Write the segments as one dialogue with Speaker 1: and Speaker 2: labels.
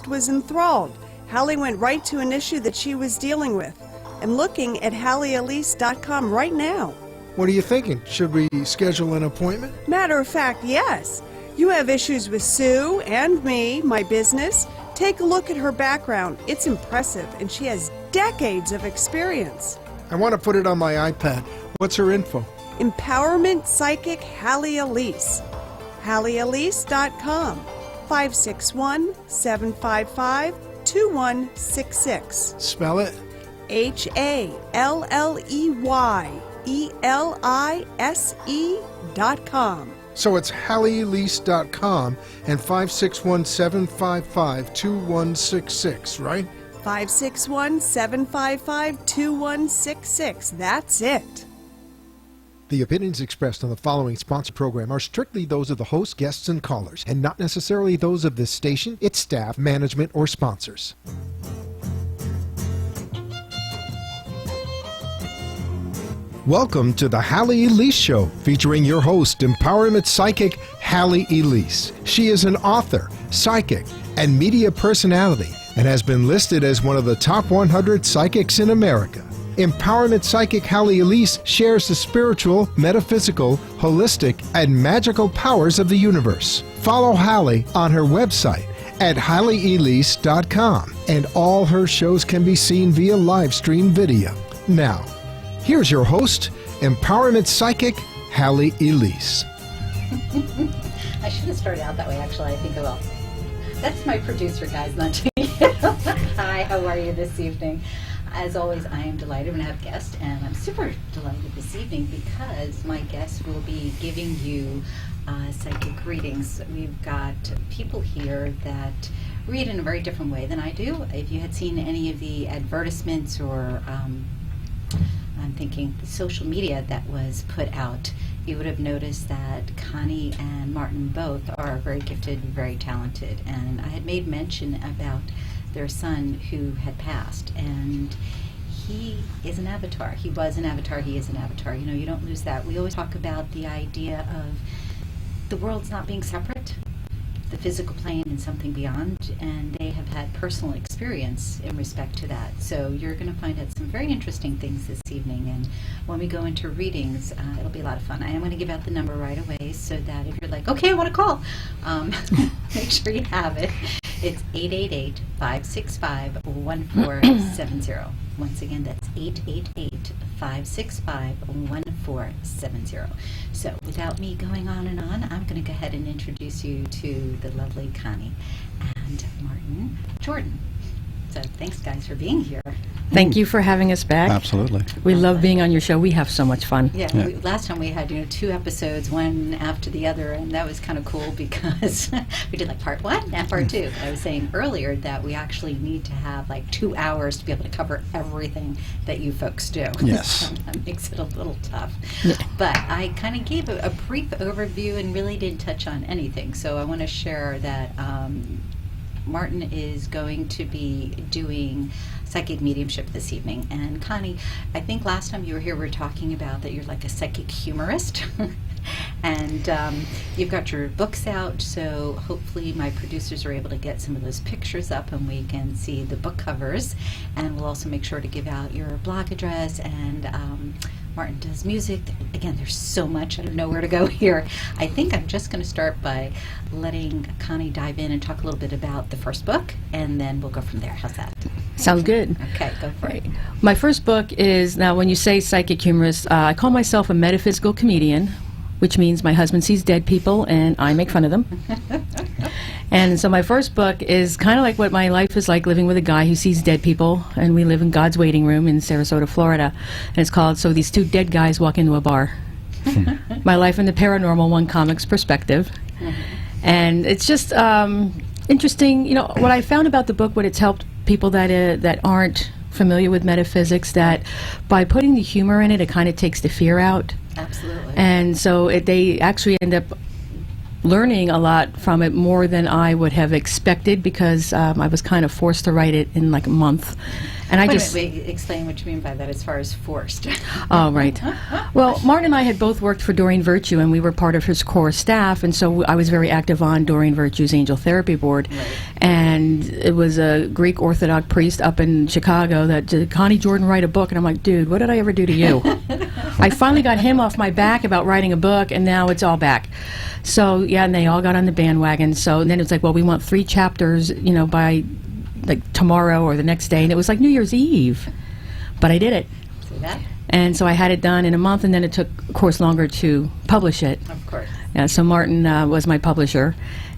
Speaker 1: was enthralled. Halley went right to an issue that she was dealing with. I'm looking at HalleyElise.com right now.
Speaker 2: What are you thinking? Should we schedule an appointment?
Speaker 1: Matter of fact, yes. You have issues with Sue and me, my business. Take a look at her background. It's impressive, and she has decades of experience.
Speaker 2: I want to put it on my iPad. What's her info?
Speaker 1: Empowerment Psychic Halley Elise. HalleyElise.com. 561-755-2166.
Speaker 2: Spell it.
Speaker 1: HalleyElise.com.
Speaker 2: So it's HalleyElise.com and 561-755-2166, right?
Speaker 1: 561-755-2166. That's it.
Speaker 2: The opinions expressed on the following sponsor program are strictly those of the host, guests, and callers, and not necessarily those of this station, its staff, management, or sponsors. Welcome to the Halley Elise Show, featuring your host, empowerment psychic Halley Elise. She is an author, psychic, and media personality, and has been listed as one of the top 100 psychics in America. Empowerment psychic Halley Elise shares the spiritual, metaphysical, holistic, and magical powers of the universe. Follow Halley on her website at HalleyElise.com, and all her shows can be seen via live stream video. Now, here's your host, empowerment psychic Halley Elise.
Speaker 3: I should have started out that way, actually. I think I will. That's my producer, guys, not you. Hi, how are you this evening? As always, I am delighted when I have a guest, and I'm super delighted this evening because my guest will be giving you psychic readings. We've got people here that read in a very different way than I do. If you had seen any of the advertisements or I'm thinking the social media that was put out, you would have noticed that Connie and Martin both are very gifted, very talented. And I had made mention about their son who had passed, and he is an avatar. He was an avatar, he is an avatar. You know, you don't lose that. We always talk about the idea of the world's not being separate, the physical plane and something beyond, and they have had personal experience in respect to that. So you're going to find out some very interesting things this evening, and when we go into readings, it'll be a lot of fun. I am going to give out the number right away so that if you're like, okay, I want to call, make sure you have it. It's 888-565-1470. Once again, that's 888-565-1470. So without me going on and on, I'm going to go ahead and introduce you to the lovely Connie and Martin Jordan. So thanks, guys, for being here.
Speaker 4: Thank you for having us back.
Speaker 5: Absolutely.
Speaker 4: We love being on your show. We have so much fun.
Speaker 3: Yeah, last time we had 2 episodes, one after the other, and that was kind of cool because we did like part 1 and part 2. But I was saying earlier that we actually need to have like 2 hours to be able to cover everything that you folks do.
Speaker 5: Yes.
Speaker 3: So that makes it a little tough.
Speaker 4: Yeah.
Speaker 3: But I kind of gave a brief overview and really didn't touch on anything. So I want to share that Martin is going to be doing psychic mediumship this evening. And Connie, I think last time you were here we were talking about that you're like a psychic humorist. And you've got your books out, so hopefully my producers are able to get some of those pictures up and we can see the book covers. And we'll also make sure to give out your blog address, and Martin does music. Again, there's so much. I don't know where to go here. I think I'm just going to start by letting Connie dive in and talk a little bit about the first book, and then we'll go from there. How's that?
Speaker 4: Sounds good.
Speaker 3: Okay, go for it.
Speaker 4: My first book is, now when you say psychic humorist, I call myself a metaphysical comedian, which means my husband sees dead people and I make fun of them. And so my first book is kind of like what my life is like, living with a guy who sees dead people, and we live in God's waiting room in Sarasota, Florida. And it's called So These Two Dead Guys Walk Into a Bar. My life in the paranormal, one comic's perspective. And it's just interesting. You know, what I found about the book, what it's helped people that aren't familiar with metaphysics, that by putting the humor in it, it kind of takes the fear out.
Speaker 3: Absolutely.
Speaker 4: And so they actually end up learning a lot from it, more than I would have expected, because I was kind of forced to write it in like a month. And
Speaker 3: Wait, explain what you mean by that as far as forced.
Speaker 4: Oh, right. Well, Martin and I had both worked for Doreen Virtue, and we were part of his core staff, and so I was very active on Doreen Virtue's Angel Therapy Board.
Speaker 3: Right.
Speaker 4: And it was a Greek Orthodox priest up in Chicago that, did Connie Jordan write a book? And I'm like, dude, what did I ever do to you? I finally got him off my back about writing a book, and now it's all back. So, yeah, and they all got on the bandwagon. So and then it's like, well, we want 3 chapters, by like tomorrow or the next day, and it was like New Year's Eve, but I did it.
Speaker 3: See that?
Speaker 4: And so I had it done in a month, and then it took, of course, longer to publish it.
Speaker 3: Of course.
Speaker 4: Yeah, so Martin was my publisher,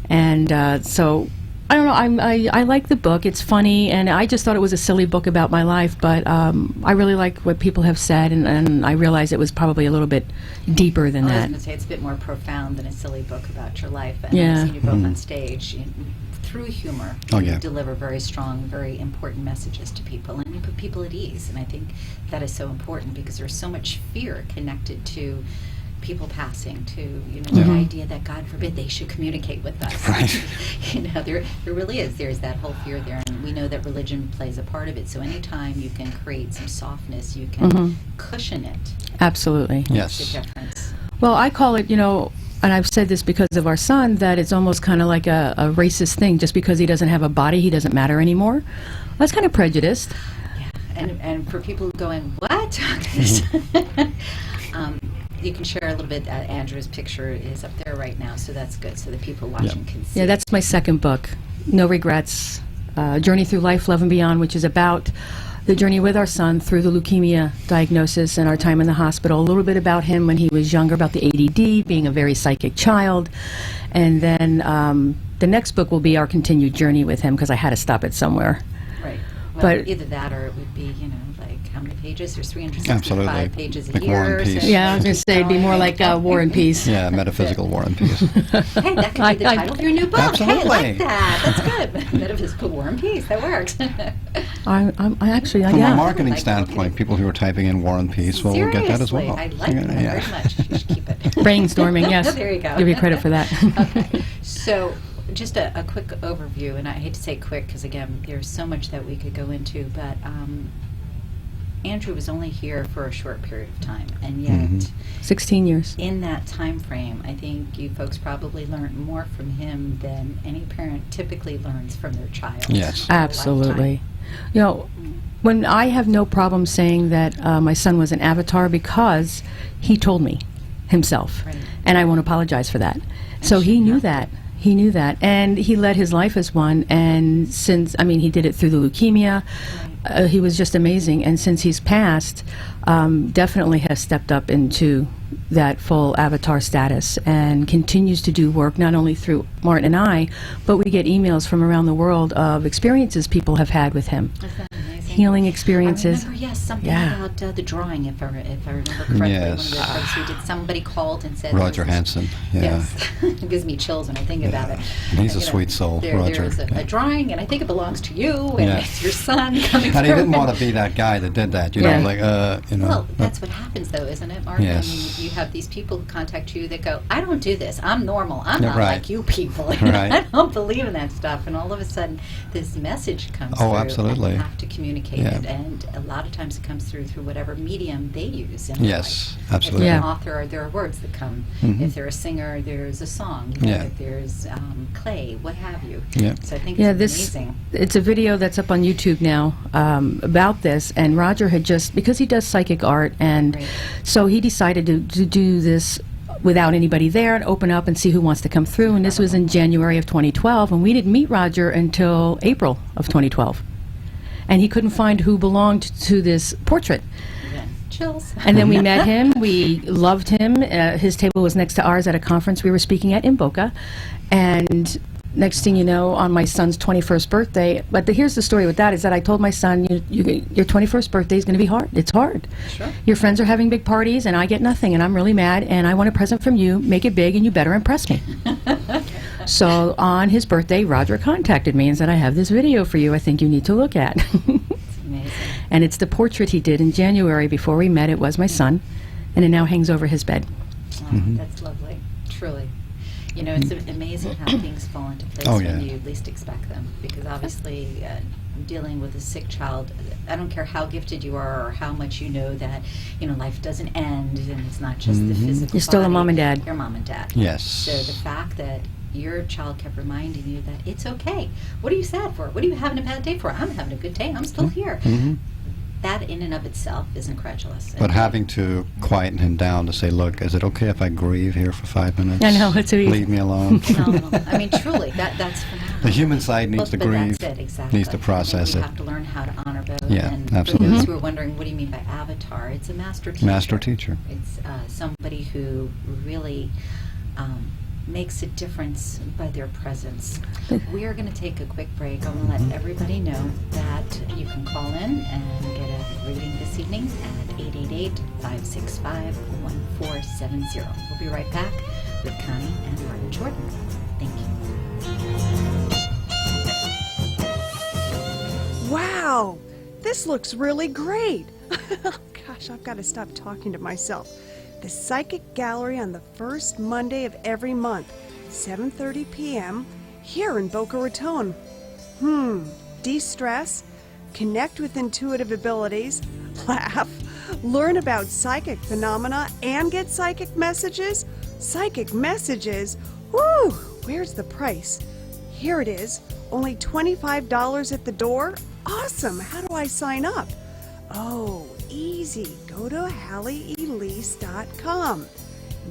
Speaker 4: and so I don't know. I like the book. It's funny, and I just thought it was a silly book about my life, but I really like what people have said, and I realized it was probably a little bit deeper than
Speaker 3: I was
Speaker 4: that.
Speaker 3: going to say it's a bit more profound than a silly book about your life. And
Speaker 4: Yeah.
Speaker 3: I've seen you both on stage. Through humor,
Speaker 5: Oh,
Speaker 3: you
Speaker 5: yeah.
Speaker 3: deliver very strong, very important messages to people, and you put people at ease. And I think that is so important, because there's so much fear connected to people passing, to the idea that, God forbid, they should communicate with us.
Speaker 5: Right.
Speaker 3: There really is. There's that whole fear there, and we know that religion plays a part of it. So anytime you can create some softness, you can cushion it.
Speaker 4: Absolutely.
Speaker 3: Makes
Speaker 5: Yes.
Speaker 3: a difference.
Speaker 4: Well, I call it, and I've said this because of our son, that it's almost kind of like a racist thing. Just because he doesn't have a body, he doesn't matter anymore. That's kind of prejudiced.
Speaker 3: Yeah, and for people going, what? You can share a little bit. Andrew's picture is up there right now, so that's good, so the people watching can see.
Speaker 4: Yeah, that's my second book, No Regrets, Journey Through Life, Love and Beyond, which is about the journey with our son through the leukemia diagnosis and our time in the hospital. A little bit about him when he was younger, about the ADD, being a very psychic child. And then the next book will be our continued journey with him, because I had to stop it somewhere.
Speaker 3: Right. Well,
Speaker 4: But-
Speaker 3: either that, or it would be, like, how many pages? There's 365
Speaker 5: Absolutely.
Speaker 3: pages a
Speaker 5: Like
Speaker 3: year.
Speaker 5: War and Peace.
Speaker 4: Yeah, I was going to say it'd be more like War and Peace.
Speaker 5: Yeah, metaphysical War and Peace.
Speaker 3: Hey, that could be the title of your new book.
Speaker 5: Absolutely.
Speaker 3: Hey, I like that. That's good. Metaphysical War and Peace. That works.
Speaker 4: I actually,
Speaker 5: From
Speaker 4: yeah.
Speaker 5: a marketing
Speaker 3: Like-
Speaker 5: standpoint, people who are typing in War and Peace will get that as
Speaker 3: Seriously,
Speaker 5: well.
Speaker 3: I like that very much. You should keep it.
Speaker 4: Brainstorming, yes.
Speaker 3: There you go.
Speaker 4: Give you credit for that.
Speaker 3: Okay. So, just a quick overview, and I hate to say quick because, again, there's so much that we could go into, but Andrew was only here for a short period of time, and yet
Speaker 4: 16 years.
Speaker 3: in that time frame, I think you folks probably learned more from him than any parent typically learns from their child.
Speaker 5: Yes.
Speaker 3: in a
Speaker 4: Absolutely.
Speaker 3: lifetime.
Speaker 4: When I have no problem saying that my son was an avatar, because he told me himself,
Speaker 3: Right.
Speaker 4: and I won't apologize for that. So he knew that. He knew that, and he led his life as one. And since, he did it through the leukemia. He was just amazing, and since he's passed, definitely has stepped up into that full avatar status and continues to do work not only through Martin and I, but we get emails from around the world of experiences people have had with him.
Speaker 3: Isn't that amazing?
Speaker 4: Healing experiences.
Speaker 3: I remember, yes, something
Speaker 4: Yeah.
Speaker 3: about the drawing, if I remember correctly.
Speaker 5: Yes.
Speaker 3: One of the folks who did, somebody called and said...
Speaker 5: Roger Hansen. Yeah.
Speaker 3: Yes. It gives me chills when I think about it.
Speaker 5: He's a
Speaker 3: You know,
Speaker 5: sweet soul, Roger.
Speaker 3: There's
Speaker 5: Yeah.
Speaker 3: a drawing, and I think it belongs to you, and
Speaker 5: Yeah.
Speaker 3: it's your son coming
Speaker 5: And he
Speaker 3: through.
Speaker 5: didn't want to be that guy that did that,
Speaker 4: Yeah.
Speaker 3: Well, that's what happens, though, isn't it, Mark?
Speaker 5: Yes.
Speaker 3: I mean, you have these people who contact you that go, I don't do this. I'm normal. I'm
Speaker 5: Yeah,
Speaker 3: not
Speaker 5: right.
Speaker 3: like you people.
Speaker 5: Right.
Speaker 3: I don't believe in that stuff. And all of a sudden, this message comes
Speaker 5: Oh,
Speaker 3: through.
Speaker 5: absolutely.
Speaker 3: And you have to communicate
Speaker 5: Yeah.
Speaker 3: it. And a lot of times it comes through whatever medium they use. In
Speaker 5: Yes,
Speaker 3: life.
Speaker 5: absolutely.
Speaker 3: If you're an
Speaker 4: Yeah.
Speaker 3: author, there are words that come.
Speaker 5: Mhm.
Speaker 3: If they're a singer, there's a song.
Speaker 5: Yeah.
Speaker 3: If there's clay, what have you.
Speaker 5: Yeah.
Speaker 3: So I think
Speaker 4: Yeah,
Speaker 3: it's
Speaker 4: this
Speaker 3: amazing.
Speaker 4: it's a video that's up on YouTube now about this, and Roger had just, because he does psychic art, and
Speaker 3: Right.
Speaker 4: so he decided to do this without anybody there and open up and see who wants to come through. And this was in January of 2012, and we didn't meet Roger until April of 2012, and he couldn't find who belonged to this portrait.
Speaker 3: Yeah. Chills.
Speaker 4: And then we met him. We loved him. His table was next to ours at a conference we were speaking at in Boca. And next thing you know, on my son's 21st birthday, but here's the story with that, is that I told my son, your 21st birthday is going to be hard. It's hard.
Speaker 3: Sure.
Speaker 4: Your friends are having big parties, and I get nothing, and I'm really mad, and I want a present from you. Make it big, and you better impress me. So on his birthday, Roger contacted me and said, I have this video for you I think you need to look at.
Speaker 3: It's amazing.
Speaker 4: And it's the portrait he did in January before we met. It was my son, and it now hangs over his bed.
Speaker 3: Oh, that's lovely, truly. You know, it's amazing how things fall into place
Speaker 5: Oh,
Speaker 3: when
Speaker 5: yeah.
Speaker 3: you least expect them. Because obviously, dealing with a sick child, I don't care how gifted you are or how much you know that, you know, life doesn't end and it's not just the physical
Speaker 4: You're still a
Speaker 3: body.
Speaker 4: mom and dad.
Speaker 3: You're mom and dad.
Speaker 5: Yes.
Speaker 3: So the fact that your child kept reminding you that it's okay. What are you sad for? What are you having a bad day for? I'm having a good day. I'm still here.
Speaker 5: Mhm.
Speaker 3: That in and of itself is incredulous.
Speaker 5: But having to quieten him down to say, look, is it okay if I grieve here for 5 minutes?
Speaker 4: I know, it's
Speaker 5: Leave me alone.
Speaker 3: Phenomenal. I mean, truly, that's phenomenal.
Speaker 5: The human side needs to
Speaker 3: But
Speaker 5: grieve,
Speaker 3: that's it, exactly.
Speaker 5: needs to process
Speaker 3: And
Speaker 5: it.
Speaker 3: we have to learn how to honor both.
Speaker 5: Yeah,
Speaker 3: and
Speaker 5: absolutely.
Speaker 3: For those who are wondering, what do you mean by avatar? It's a master teacher.
Speaker 5: Master teacher.
Speaker 3: It's somebody who really makes a difference by their presence. We are going to take a quick break. I want to let everybody know that you can call in and get a reading this evening at 888-565-1470. We'll be right back with Connie and Martin Jordan. Thank you.
Speaker 1: Wow, this looks really great. Gosh, I've got to stop talking to myself. The Psychic Gallery on the first Monday of every month, 7:30 p.m., here in Boca Raton. De-stress, connect with intuitive abilities, laugh, learn about psychic phenomena, and get psychic messages? Psychic messages? Woo! Where's the price? Here it is. Only $25 at the door? Awesome! How do I sign up? Oh, easy. Go to HalleyElise.com.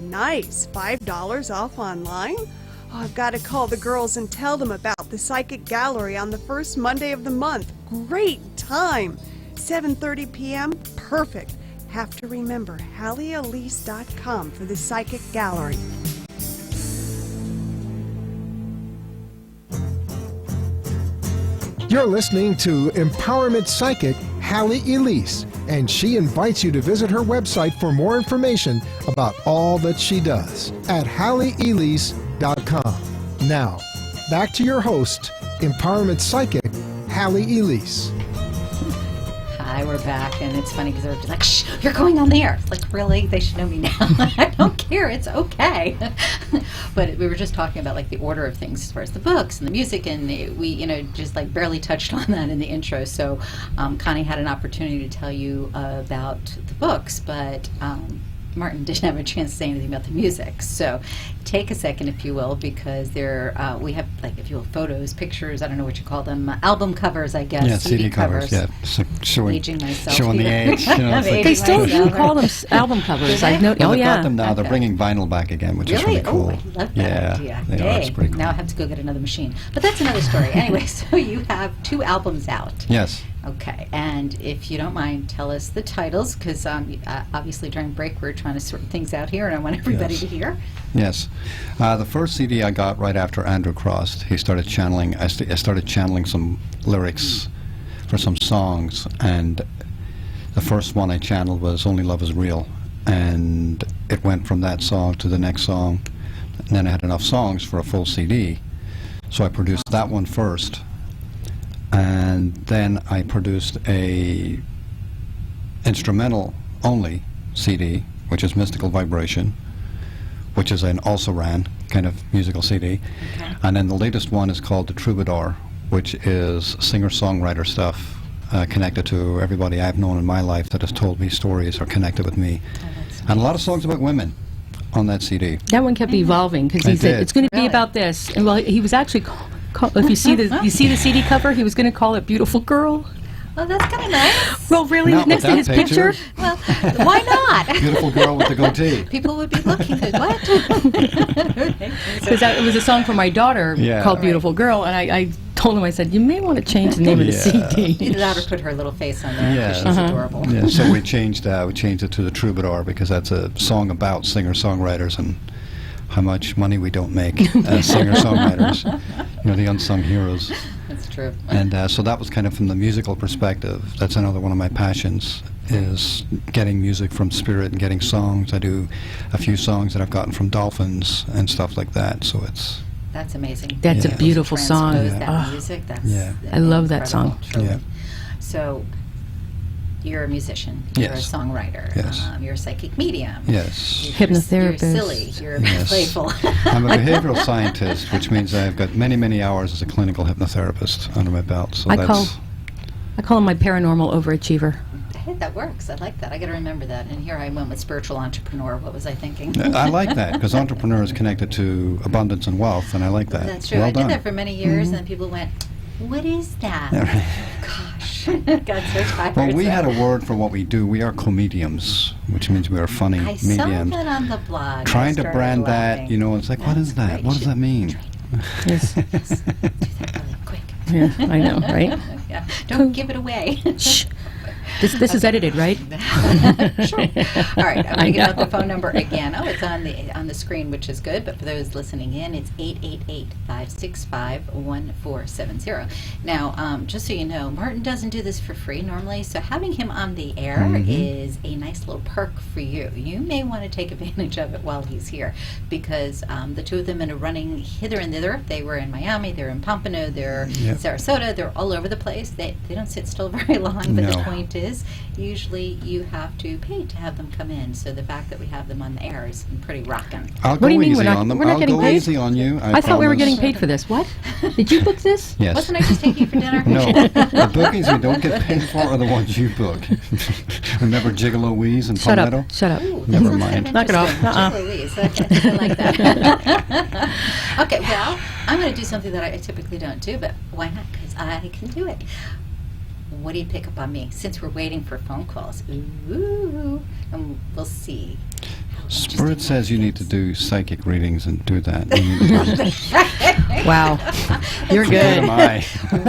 Speaker 1: Nice. $5 off online? Oh, I've got to call the girls and tell them about the Psychic Gallery on the first Monday of the month. Great time. 7:30 p.m. Perfect. Have to remember HalleyElise.com for the Psychic Gallery.
Speaker 2: You're listening to Empowerment Psychic Halley Elise, and she invites you to visit her website for more information about all that she does at HalleyElise.com. Now, back to your host, Empowerment Psychic Halley Elise.
Speaker 3: Hi, we're back, and it's funny because they're like, "Shh, you're going on the air." It's like, really? They should know me now. I don't care. It's okay. But we were just talking about like the order of things as far as the books and the music, and we, you know, just like barely touched on that in the intro. So Connie had an opportunity to tell you about the books, but Martin didn't have a chance to say anything about the music. So take a second, if you will, because there we have, like, if you will, photos, pictures, I don't know what you call them, album covers, I guess.
Speaker 5: Yeah, CD covers, yeah. So showing,
Speaker 3: Aging myself
Speaker 5: showing the
Speaker 3: here.
Speaker 5: age. You know,
Speaker 3: I'm
Speaker 5: it's like-
Speaker 3: aging
Speaker 4: They still
Speaker 3: myself.
Speaker 4: do call them album covers. I've noticed.
Speaker 5: Well,
Speaker 4: Oh
Speaker 5: they've
Speaker 4: yeah.
Speaker 5: got them now. They're
Speaker 3: Okay.
Speaker 5: bringing vinyl back again, which is really cool.
Speaker 3: Oh, I love that
Speaker 5: yeah,
Speaker 3: idea.
Speaker 5: they are. It's
Speaker 3: Yay.
Speaker 5: pretty cool.
Speaker 3: Now I have to go get another machine. But that's another story. Anyway, so you have 2 albums out.
Speaker 5: Yes.
Speaker 3: Okay, and if you don't mind, tell us the titles, because obviously during break we're trying to sort things out here, and I want everybody
Speaker 5: Yes.
Speaker 3: to hear.
Speaker 5: Yes. The first CD I got right after Andrew crossed. He started channeling. I started channeling some lyrics for some songs, and the first one I channeled was "Only Love Is Real," and it went from that song to the next song, and then I had enough songs for a full CD, so I produced that one first, and then I produced a instrumental only CD, which is Mystical Vibration, which is an also ran kind of musical CD.
Speaker 3: Okay.
Speaker 5: And then the latest one is called The Troubadour, which is singer-songwriter stuff connected to everybody I've known in my life that has told me stories or connected with me.
Speaker 3: Oh, that's
Speaker 5: And a lot of songs about women on that CD.
Speaker 4: That one kept evolving because he
Speaker 5: It
Speaker 4: said
Speaker 5: did.
Speaker 4: it's going to be
Speaker 3: Really?
Speaker 4: about this. And well, he was actually if you see the CD cover, he was going to call it "Beautiful Girl."
Speaker 3: Oh, that's kind of nice.
Speaker 4: Well, really,
Speaker 5: Not
Speaker 4: next
Speaker 5: with
Speaker 4: to
Speaker 5: that
Speaker 4: his picture.
Speaker 3: Well, why not?
Speaker 5: Beautiful girl with the goatee.
Speaker 3: People would be looking at what?
Speaker 4: Because it was a song for my daughter
Speaker 5: Yeah.
Speaker 4: called
Speaker 5: Right.
Speaker 4: "Beautiful Girl," and I told him, I said, you may want to change the name of the CD.
Speaker 3: Either that or put her little face on there, because
Speaker 5: Yeah.
Speaker 3: she's adorable.
Speaker 5: Yeah, so we changed it to The Troubadour because that's a song about singer-songwriters and how much money we don't make as singer-songwriters. You know, the unsung heroes.
Speaker 3: That's true.
Speaker 5: And so that was kind of from the musical perspective. That's another one of my passions, is getting music from spirit and getting songs. I do a few songs that I've gotten from dolphins and stuff like that. So it's,
Speaker 3: That's amazing.
Speaker 4: That's
Speaker 5: Yeah.
Speaker 4: a beautiful song.
Speaker 3: Transpose that
Speaker 4: Ah,
Speaker 3: music. That's
Speaker 5: Yeah.
Speaker 4: I love that
Speaker 3: incredible,
Speaker 4: song.
Speaker 3: truly.
Speaker 5: Yeah.
Speaker 3: So You're a musician.
Speaker 5: Yes.
Speaker 3: You're a songwriter.
Speaker 5: Yes.
Speaker 3: You're a psychic medium.
Speaker 5: Yes.
Speaker 4: Hypnotherapist.
Speaker 3: You're silly. You're
Speaker 5: Yes.
Speaker 3: playful.
Speaker 5: I'm a behavioral scientist, which means I've got many, many hours as a clinical hypnotherapist under my belt. So
Speaker 4: I
Speaker 5: that's
Speaker 4: call him my paranormal overachiever.
Speaker 3: Hey, that works. I like that. I got to remember that. And here I went with spiritual entrepreneur. What was I thinking?
Speaker 5: I like that because entrepreneur is connected to abundance and wealth, and I like that.
Speaker 3: That's true.
Speaker 5: Well
Speaker 3: I
Speaker 5: done.
Speaker 3: did that for many years, and then people went, "What is that?" Gosh, got so tired.
Speaker 5: Well, we had a word for what we do. We are comedians, which means we are funny
Speaker 3: I saw
Speaker 5: mediums.
Speaker 3: that on the blog.
Speaker 5: Trying
Speaker 3: I
Speaker 5: to
Speaker 3: started
Speaker 5: brand
Speaker 3: laughing.
Speaker 5: that, it's like, what
Speaker 3: That's
Speaker 5: is that?
Speaker 3: great.
Speaker 5: What does that mean?
Speaker 4: Yes.
Speaker 3: Do that really quick.
Speaker 4: Yeah, I know, right?
Speaker 3: Yeah. Don't give it away.
Speaker 4: Shh. This is edited, right?
Speaker 3: Sure. All right, I'm going to
Speaker 4: I
Speaker 3: give out the
Speaker 4: know.
Speaker 3: phone number again. Oh, it's on the screen, which is good. But for those listening in, it's 888-565-1470. Now, just so you know, Martin doesn't do this for free normally, so having him on the air is a nice little perk for you. You may want to take advantage of it while he's here, because the two of them are running hither and thither. They were in Miami, they're in Pompano, they're in Sarasota, they're all over the place. They don't sit still very long, but the
Speaker 5: No.
Speaker 3: point is, usually you have to pay to have them come in. So the fact that we have them on the air is pretty rocking.
Speaker 5: I'll
Speaker 4: What
Speaker 5: go
Speaker 4: do you mean
Speaker 5: easy
Speaker 4: we're not-
Speaker 5: on them.
Speaker 4: we're not
Speaker 5: I'll
Speaker 4: getting
Speaker 5: go
Speaker 4: paid?
Speaker 5: easy on you.
Speaker 4: I thought we were
Speaker 5: promise.
Speaker 4: getting paid for this. What? Did you book this?
Speaker 5: Yes.
Speaker 3: Wasn't I just taking you for dinner?
Speaker 5: No, the bookings we don't get paid for are the ones you book. Remember Gigolo Weeze and
Speaker 4: Shut
Speaker 5: Palmetto?
Speaker 4: up. Shut up.
Speaker 3: Ooh,
Speaker 5: Never
Speaker 3: that sounds
Speaker 5: mind.
Speaker 3: kind
Speaker 4: Knock it off.
Speaker 3: interesting. Jiggly Weeze. Okay, I like that. Okay, well, I'm going to do something that I typically don't do, but why not? Because I can do it. What do you pick up on me? Since we're waiting for phone calls. Ooh. And we'll see.
Speaker 5: Spirit says you need to do psychic readings and do that. You need to-
Speaker 4: Wow. You're
Speaker 5: Good am
Speaker 4: good.
Speaker 5: I.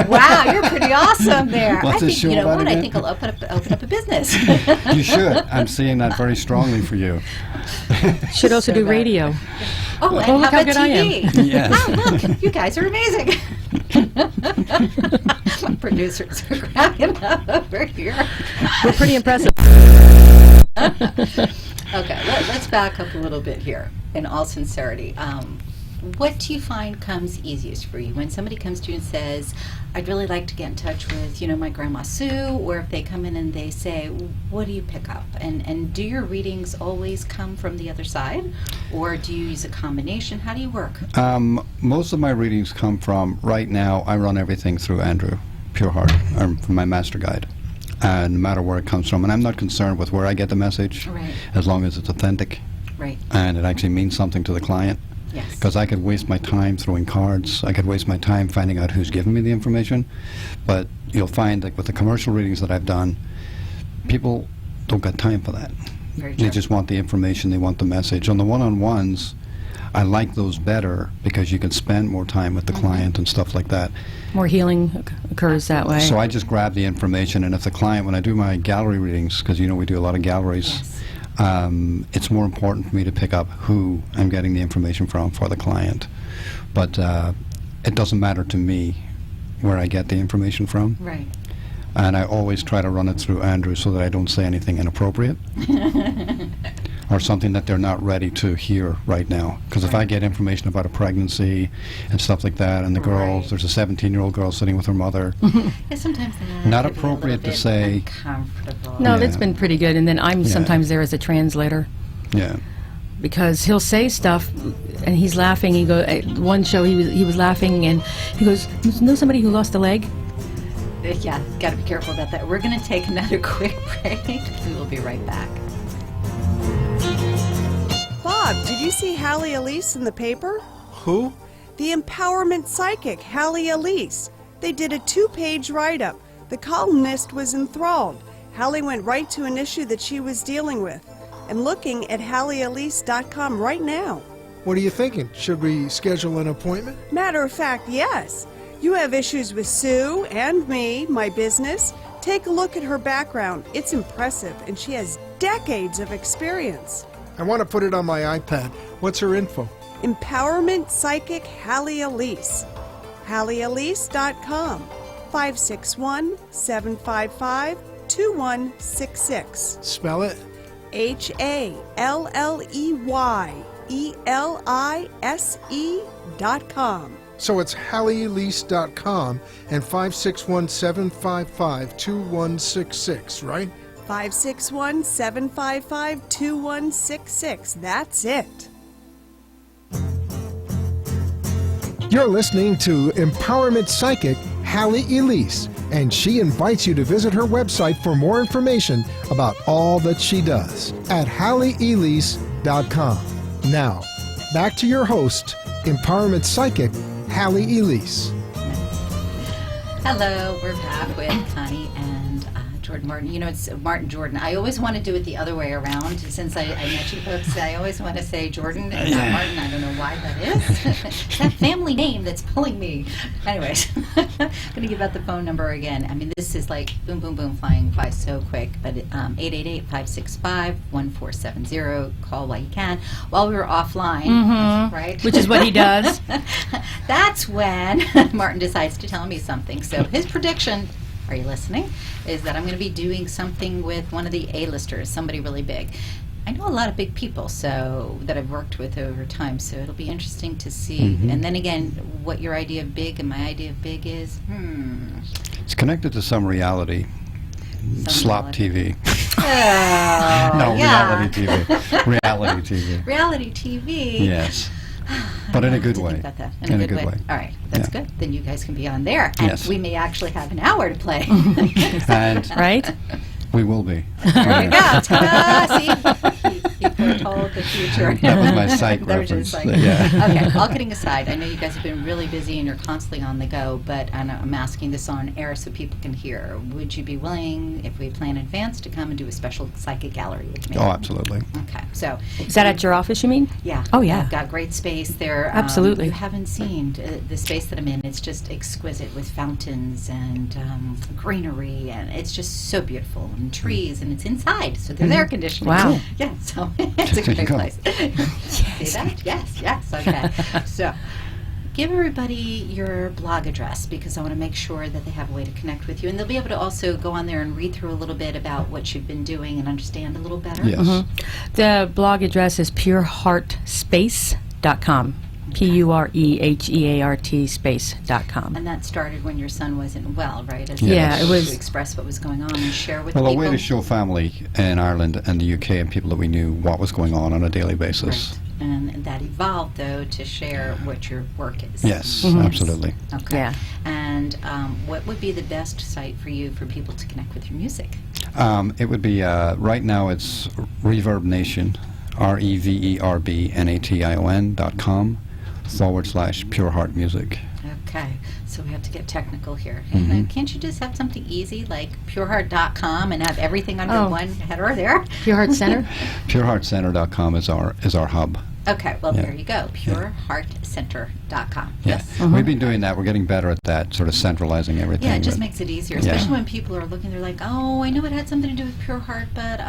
Speaker 3: Wow, you're pretty awesome there.
Speaker 5: What's
Speaker 3: I
Speaker 5: this
Speaker 3: think,
Speaker 5: show
Speaker 3: you know
Speaker 5: about
Speaker 3: what? I
Speaker 5: again?
Speaker 3: think I'll open up a business.
Speaker 5: You should. I'm seeing that very strongly for you.
Speaker 4: Should also
Speaker 3: So
Speaker 4: do
Speaker 3: bad.
Speaker 4: radio.
Speaker 3: Oh, and
Speaker 4: Oh, look
Speaker 3: how
Speaker 4: how
Speaker 3: about
Speaker 4: good I am.
Speaker 3: TV?
Speaker 5: Yes.
Speaker 3: Oh, look, you guys are amazing. My producers are cracking up over here.
Speaker 4: We're pretty impressive.
Speaker 3: Okay, let's back up a little bit here. In all sincerity, what do you find comes easiest for you when somebody comes to you and says, "I'd really like to get in touch with, my Grandma Sue," or if they come in and they say, "What do you pick up?" And do your readings always come from the other side, or do you use a combination? How do you work?
Speaker 5: Most of my readings come from, right now, I run everything through Andrew Pureheart, from my master guide. No matter where it comes from. And I'm not concerned with where I get the message,
Speaker 3: Right.
Speaker 5: as long as it's authentic
Speaker 3: Right.
Speaker 5: and it actually means something to the client.
Speaker 3: Yes.
Speaker 5: Because I could waste my time throwing cards. I could waste my time finding out who's giving me the information. But you'll find that with the commercial readings that I've done, people don't got time for that.
Speaker 3: Very
Speaker 5: They
Speaker 3: true.
Speaker 5: just want the information. They want the message. On the one-on-ones, I like those better because you can spend more time with the client and stuff like that.
Speaker 4: More healing occurs that way.
Speaker 5: So I just grab the information, and if the client, when I do my gallery readings, because we do a lot of galleries,
Speaker 3: Yes.
Speaker 5: it's more important for me to pick up who I'm getting the information from for the client. But it doesn't matter to me where I get the information from.
Speaker 3: Right.
Speaker 5: And I always try to run it through Andrew so that I don't say anything inappropriate or something that they're not ready to hear right now. Because if I get information about a pregnancy and stuff like that, and the girls,
Speaker 3: Right.
Speaker 5: there's a 17-year-old girl sitting with her mother,
Speaker 3: Yeah, sometimes that
Speaker 5: Not
Speaker 3: could be a little
Speaker 5: appropriate to
Speaker 3: bit
Speaker 5: say-
Speaker 3: uncomfortable.
Speaker 4: No,
Speaker 5: Yeah.
Speaker 4: that's been pretty good. And then I'm
Speaker 5: Yeah.
Speaker 4: sometimes there as a translator.
Speaker 5: yeah.
Speaker 4: Because he'll say stuff and he's laughing. He go at one show he was laughing and he goes, "You know somebody who lost a leg?"
Speaker 3: Yeah, got to be careful about that. We're going to take another quick break. We will be right back.
Speaker 1: Bob, did you see Halley Elise in the paper?
Speaker 2: Who?
Speaker 1: The empowerment psychic, Halley Elise. They did a 2-page write-up. The columnist was enthralled. Halley went right to an issue that she was dealing with. I'm looking at HalleyElise.com right now.
Speaker 2: What are you thinking? Should we schedule an appointment?
Speaker 1: Matter of fact, yes. You have issues with Sue and me, my business. Take a look at her background. It's impressive, and she has decades of experience.
Speaker 2: I want to put it on my iPad. What's her info?
Speaker 1: Empowerment Psychic Halley Elise. HalleyElise.com. 561-755-2166.
Speaker 2: Spell it.
Speaker 1: HalleyElise.com.
Speaker 2: So it's HalleyElise.com and 561-755-2166, right?
Speaker 1: 561-755-2166. That's it.
Speaker 2: You're listening to Empowerment Psychic Halley Elise, and she invites you to visit her website for more information about all that she does at halleyelise.com. Now, back to your host, Empowerment Psychic Halley Elise.
Speaker 3: Hello, we're back with Connie and Jordan Martin. You know, it's Martin Jordan. I always want to do it the other way around. Since I met you folks, I always want to say Jordan and not Martin. I don't know why that is. It's that family name that's pulling me. Anyways, I'm going to give out the phone number again. I mean, this is like boom, boom, boom, flying by so quick. But 888-565-1470. Call while you can. While we were offline, right?
Speaker 4: Which is what he does.
Speaker 3: That's when Martin decides to tell me something. So his prediction, are you listening, is that I'm going to be doing something with one of the A-listers, somebody really big. I know a lot of big people that I've worked with over time, so it'll be interesting to see. And then again, what your idea of big and my idea of big is.
Speaker 5: It's connected to some reality. Slop TV.
Speaker 3: Oh,
Speaker 5: No,
Speaker 3: yeah.
Speaker 5: reality TV. Reality TV.
Speaker 3: Reality TV.
Speaker 5: Yes. But in a good way.
Speaker 3: About that. In a good way. All right, that's good. Then you guys can be on there, and
Speaker 5: Yes.
Speaker 3: we may actually have an hour to play.
Speaker 5: And
Speaker 4: Right?
Speaker 5: we will be.
Speaker 3: There you go. Ta-da! See, he foretold the future.
Speaker 5: That was my psych
Speaker 3: That was your
Speaker 5: reference.
Speaker 3: psych.
Speaker 5: Yeah.
Speaker 3: Okay, all kidding aside, I know you guys have been really busy and you're constantly on the go, but I'm asking this on air so people can hear. Would you be willing, if we plan in advance, to come and do a special psychic gallery with me?
Speaker 5: Oh, absolutely.
Speaker 3: Okay, so
Speaker 4: Is that at your office, you mean?
Speaker 3: yeah.
Speaker 4: Oh, yeah.
Speaker 3: I've got great space there.
Speaker 4: Absolutely.
Speaker 3: You haven't seen the space that I'm in. It's just exquisite with fountains and greenery, and it's just so beautiful, and trees, and it's inside, so there's air conditioning.
Speaker 4: Wow.
Speaker 3: Yeah, so it's a
Speaker 5: There you
Speaker 3: great
Speaker 5: go.
Speaker 3: place. See that? Yes, okay. So give everybody your blog address, because I want to make sure that they have a way to connect with you, and they'll be able to also go on there and read through a little bit about what you've been doing and understand a little better.
Speaker 5: Yes.
Speaker 4: The blog address is pureheartspace.com. PUREHEART space.com.
Speaker 3: And that started when your son wasn't well, right? As
Speaker 4: Yeah,
Speaker 3: a
Speaker 4: it was-
Speaker 3: to express what was going on and share with
Speaker 5: Well,
Speaker 3: people.
Speaker 5: a way to show family in Ireland and the UK and people that we knew what was going on a daily basis.
Speaker 3: Right. And that evolved, though, to share what your work is.
Speaker 5: Yes, absolutely.
Speaker 3: Okay.
Speaker 4: Yeah.
Speaker 3: And what would be the best site for you for people to connect with your music?
Speaker 5: It would be, right now it's Reverb Nation, REVERBNATION.com/Pure Heart Music.
Speaker 3: Okay. So we have to get technical here. And can't you just have something easy like pureheart.com and have everything under one header there?
Speaker 4: Pure Heart Center?
Speaker 5: PureHeartCenter.com is our hub.
Speaker 3: Okay, well,
Speaker 5: Yeah.
Speaker 3: there you go. PureHeartCenter.com.
Speaker 5: Yeah. We've been doing that. We're getting better at that, sort of centralizing everything.
Speaker 3: Yeah, it just
Speaker 5: but-
Speaker 3: makes it easier,
Speaker 5: Yeah.
Speaker 3: especially when people are looking. They're like, "Oh, I know it had something to do with Pure Heart, but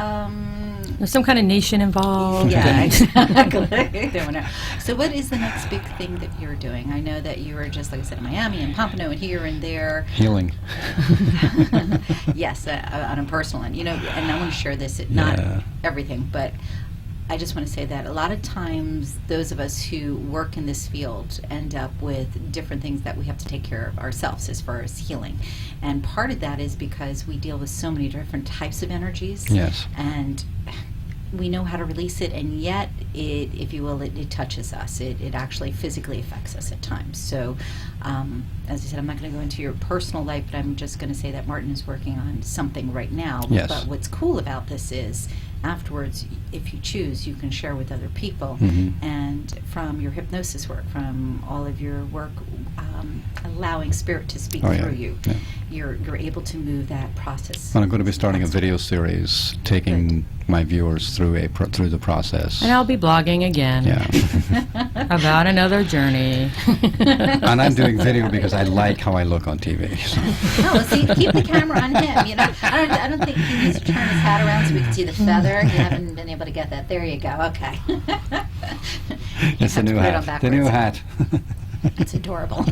Speaker 4: There's some kind of nation involved.
Speaker 3: yeah, exactly." They don't know. So, what is the next big thing that you're doing? I know that you were just, like I said, in Miami and Pompano and here and there.
Speaker 5: Healing.
Speaker 3: Yes, on a personal end, and I want to share this. Not
Speaker 5: Yeah.
Speaker 3: everything, but I just want to say that a lot of times those of us who work in this field end up with different things that we have to take care of ourselves as far as healing. And part of that is because we deal with so many different types of energies.
Speaker 5: Yes.
Speaker 3: And we know how to release it, and yet, if you will, it touches us. It actually physically affects us at times. So, as I said, I'm not going to go into your personal life, but I'm just going to say that Martin is working on something right now.
Speaker 5: Yes.
Speaker 3: But what's cool about this is, afterwards, if you choose, you can share with other people. And from your hypnosis work, from all of your work, allowing spirit to speak
Speaker 5: Oh, yeah.
Speaker 3: through you,
Speaker 5: Yeah.
Speaker 3: you're able to move that process.
Speaker 5: And I'm going to be starting a video series taking my viewers through through the process.
Speaker 4: And I'll be blogging again
Speaker 5: Yeah.
Speaker 4: about another journey.
Speaker 5: And I'm doing video because I like how I look on TV. So.
Speaker 3: No, see, keep the camera on him. I don't think he needs to turn his hat around so we can see the feather. You haven't been able to get that. There you go. Okay.
Speaker 5: It's the new hat. The new hat.
Speaker 3: It's adorable.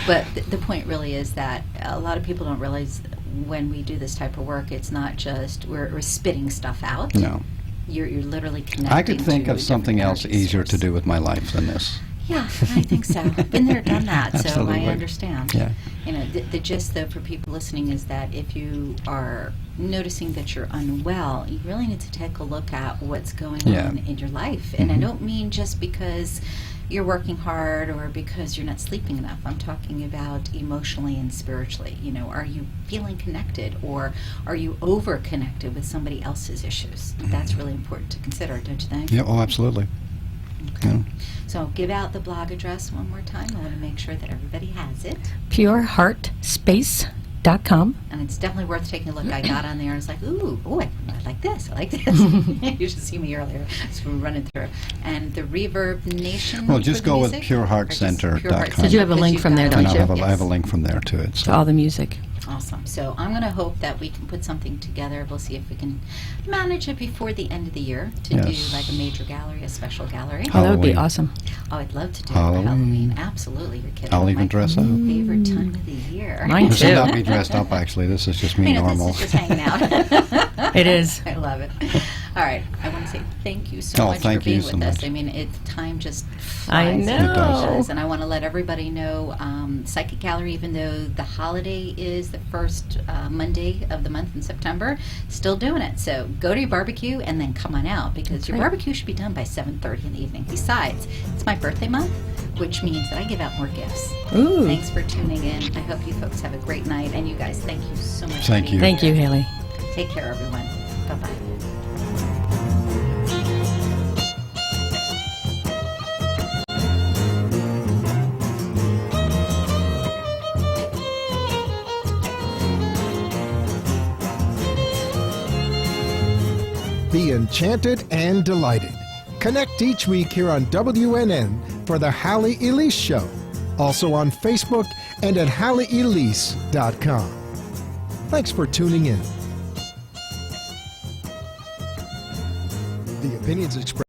Speaker 3: But the point really is that a lot of people don't realize when we do this type of work, it's not just we're spitting stuff out.
Speaker 5: No.
Speaker 3: You're literally connecting.
Speaker 5: I could think
Speaker 3: to a
Speaker 5: of something
Speaker 3: different
Speaker 5: else
Speaker 3: energy
Speaker 5: easier to
Speaker 3: source.
Speaker 5: do with my life than this.
Speaker 3: Yeah, I think so. Been there, done that, so
Speaker 5: Absolutely.
Speaker 3: I understand.
Speaker 5: Yeah.
Speaker 3: You know, the gist, though, for people listening is that if you are noticing that you're unwell, you really need to take a look at what's going
Speaker 5: Yeah.
Speaker 3: on in your life. And I
Speaker 5: Mhm.
Speaker 3: don't mean just because you're working hard or because you're not sleeping enough. I'm talking about emotionally and spiritually. You know, are you feeling connected, or are you over connected with somebody else's issues? That's really important to consider, don't you think?
Speaker 5: Yeah, oh, absolutely.
Speaker 3: Okay.
Speaker 5: Yeah.
Speaker 3: So give out the blog address one more time. I want to make sure that everybody has it.
Speaker 4: pureheartspace.com.
Speaker 3: And it's definitely worth taking a look. I got on there and I was like, ooh, oh, I like this. I like this. You should see me earlier. Just running through. And the Reverb Nation.
Speaker 5: Well, just
Speaker 3: for the
Speaker 5: go with
Speaker 3: music? Or just
Speaker 5: pureheartcenter.com.
Speaker 3: Pure Heart
Speaker 4: Did you have a
Speaker 3: Center,
Speaker 4: link
Speaker 3: because
Speaker 4: from
Speaker 3: you've
Speaker 4: there,
Speaker 3: got
Speaker 4: don't
Speaker 5: And
Speaker 4: you?
Speaker 5: I have a
Speaker 3: Yes.
Speaker 5: link from there to it.
Speaker 4: To
Speaker 5: So.
Speaker 4: all the music.
Speaker 3: Awesome. So I'm going to hope that we can put something together. We'll see if we can manage it before the end of the year to
Speaker 5: Yes.
Speaker 3: do like a major gallery, a special gallery.
Speaker 4: Oh, that would be
Speaker 5: Halloween.
Speaker 4: awesome.
Speaker 3: Oh, I'd love to do it for
Speaker 5: Halloween.
Speaker 3: Halloween. Absolutely. You're kidding.
Speaker 5: I'll even
Speaker 3: My
Speaker 5: dress up.
Speaker 3: favorite time of the year.
Speaker 4: Mine
Speaker 5: This
Speaker 4: too.
Speaker 5: is not me dressed up, actually. This is just me
Speaker 3: You know,
Speaker 5: normal.
Speaker 3: this is just hanging out.
Speaker 4: It is.
Speaker 3: I love it. All right. I want to say thank you so
Speaker 5: Oh,
Speaker 3: much
Speaker 5: thank
Speaker 3: for being
Speaker 5: you
Speaker 3: with
Speaker 5: so
Speaker 3: us.
Speaker 5: much.
Speaker 3: I mean, time just
Speaker 4: I
Speaker 3: flies.
Speaker 4: know.
Speaker 5: It does.
Speaker 3: And I want to let everybody know, Psychic Gallery, even though the holiday is the first Monday of the month in September, still doing it. So go to your barbecue and then come on out, because your
Speaker 4: right.
Speaker 3: barbecue should be done by 7:30 in the evening. Besides, it's my birthday month, which means that I give out more gifts.
Speaker 4: Ooh.
Speaker 3: Thanks for tuning in. I hope you folks have a great night. And you guys, thank you so much. for
Speaker 5: Thank
Speaker 3: being
Speaker 5: you.
Speaker 4: Thank you,
Speaker 3: here.
Speaker 4: Haley.
Speaker 3: Take care, everyone. Bye-bye.
Speaker 2: Be enchanted and delighted. Connect each week here on WNN for the Halley Elise Show. Also on Facebook and at HalleyElise.com. Thanks for tuning in. The opinions expressed